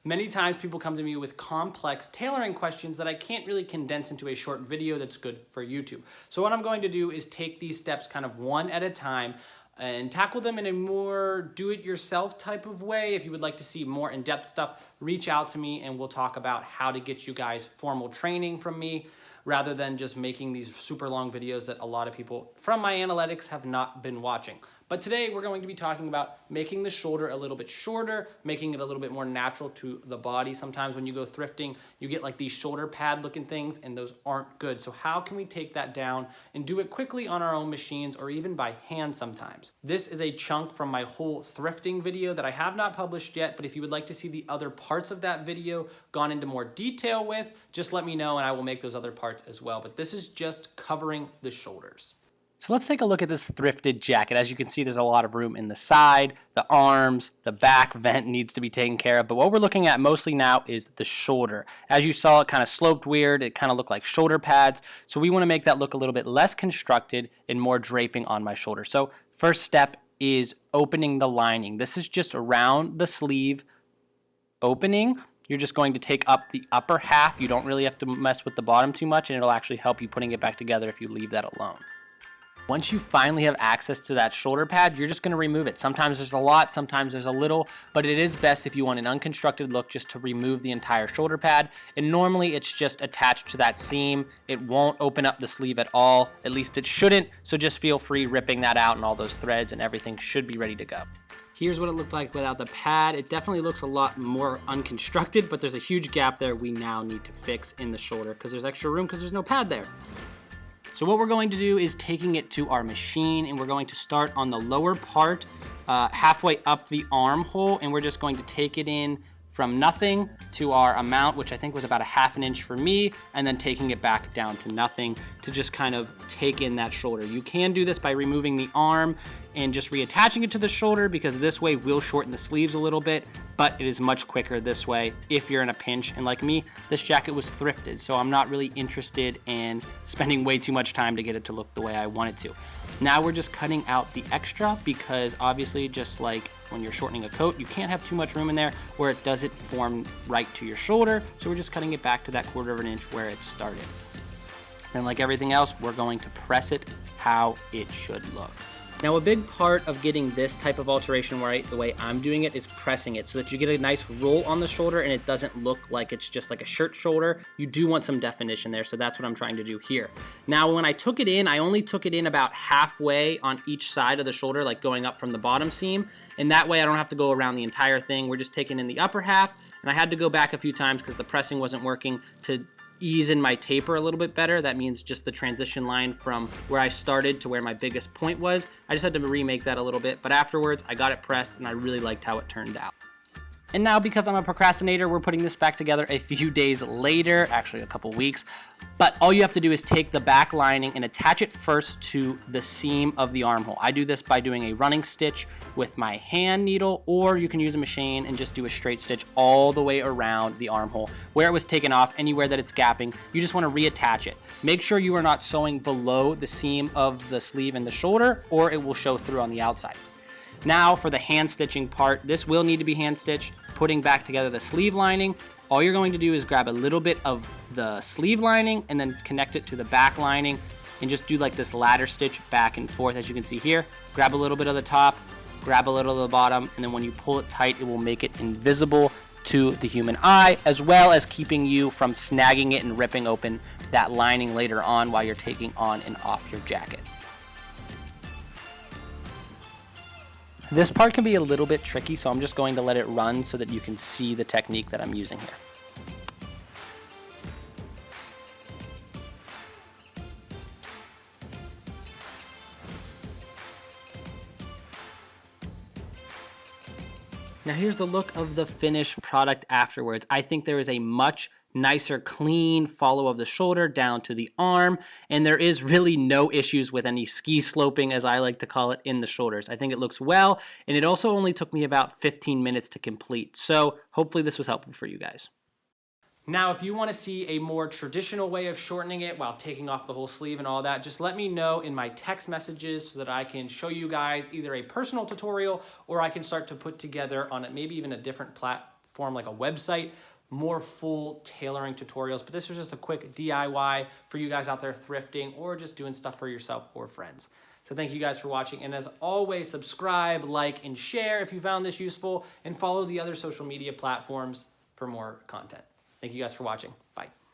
Many times people come to me with complex tailoring questions that I can't really condense into a short video that's good for YouTube. So what I'm going to do is take these steps kind of one at a time and tackle them in a more do-it-yourself type of way. If you would like to see more in-depth stuff, reach out to me and we'll talk about how to get you guys formal training from me rather than just making these super long videos that a lot of people from my analytics have not been watching. But today we're going to be talking about making the shoulder a little bit shorter, making it a little bit more natural to the body. Sometimes when you go thrifting, you get like these shoulder pad looking things and those aren't good. So how can we take that down and do it quickly on our own machines or even by hand sometimes? This is a chunk from my whole thrifting video that I have not published yet, but if you would like to see the other parts of that video gone into more detail with, just let me know and I will make those other parts as well. But this is just covering the shoulders. So let's take a look at this thrifted jacket. As you can see, there's a lot of room in the side, the arms, the back vent needs to be taken care of. But what we're looking at mostly now is the shoulder. As you saw, it kind of sloped weird. It kind of looked like shoulder pads. So we want to make that look a little bit less constructed and more draping on my shoulder. So first step is opening the lining. This is just around the sleeve opening. You're just going to take up the upper half. You don't really have to mess with the bottom too much, and it'll actually help you putting it back together if you leave that alone. Once you finally have access to that shoulder pad, you're just going to remove it. Sometimes there's a lot, sometimes there's a little, but it is best if you want an unconstructed look just to remove the entire shoulder pad. And normally it's just attached to that seam. It won't open up the sleeve at all. At least it shouldn't. So just feel free ripping that out and all those threads and everything should be ready to go. Here's what it looked like without the pad. It definitely looks a lot more unconstructed, but there's a huge gap there we now need to fix in the shoulder because there's extra room because there's no pad there. So what we're going to do is taking it to our machine and we're going to start on the lower part, halfway up the armhole, and we're just going to take it in from nothing to our amount, which I think was about a ½ inch for me, and then taking it back down to nothing to just kind of take in that shoulder. You can do this by removing the arm and just reattaching it to the shoulder because this way will shorten the sleeves a little bit, but it is much quicker this way if you're in a pinch. And like me, this jacket was thrifted, so I'm not really interested in spending way too much time to get it to look the way I want it to. Now we're just cutting out the extra because obviously just like when you're shortening a coat, you can't have too much room in there where it doesn't form right to your shoulder. So we're just cutting it back to that ½ inch where it started. And like everything else, we're going to press it how it should look. Now a big part of getting this type of alteration right, the way I'm doing it, is pressing it so that you get a nice roll on the shoulder and it doesn't look like it's just like a shirt shoulder. You do want some definition there, so that's what I'm trying to do here. Now when I took it in, I only took it in about halfway on each side of the shoulder, like going up from the bottom seam, and that way I don't have to go around the entire thing. We're just taking in the upper half, and I had to go back a few times because the pressing wasn't working to ease in my taper a little bit better. That means just the transition line from where I started to where my biggest point was. I just had to remake that a little bit, but afterwards I got it pressed and I really liked how it turned out. And now because I'm a procrastinator, we're putting this back together a few days later, actually a couple weeks. But all you have to do is take the back lining and attach it first to the seam of the armhole. I do this by doing a running stitch with my hand needle, or you can use a machine and just do a straight stitch all the way around the armhole. Where it was taken off, anywhere that it's gapping, you just want to reattach it. Make sure you are not sewing below the seam of the sleeve and the shoulder, or it will show through on the outside. Now for the hand stitching part, this will need to be hand stitched. Putting back together the sleeve lining, all you're going to do is grab a little bit of the sleeve lining and then connect it to the back lining and just do like this ladder stitch back and forth. As you can see here, grab a little bit of the top, grab a little of the bottom, and then when you pull it tight, it will make it invisible to the human eye, as well as keeping you from snagging it and ripping open that lining later on while you're taking on and off your jacket. This part can be a little bit tricky, so I'm just going to let it run so that you can see the technique that I'm using here. Now here's the look of the finished product afterwards. I think there is a much nicer, clean follow of the shoulder down to the arm, and there is really no issues with any ski sloping, as I like to call it, in the shoulders. I think it looks well, and it also only took me about 15 minutes to complete, so hopefully this was helpful for you guys. Now, if you want to see a more traditional way of shortening it while taking off the whole sleeve and all that, just let me know in my text messages so that I can show you guys either a personal tutorial or I can start to put together on maybe even a different platform form like a website, more full tailoring tutorials. But this was just a quick DIY for you guys out there thrifting or just doing stuff for yourself or friends. So thank you guys for watching. And as always, subscribe, like, and share if you found this useful, and follow the other social media platforms for more content. Thank you guys for watching. Bye.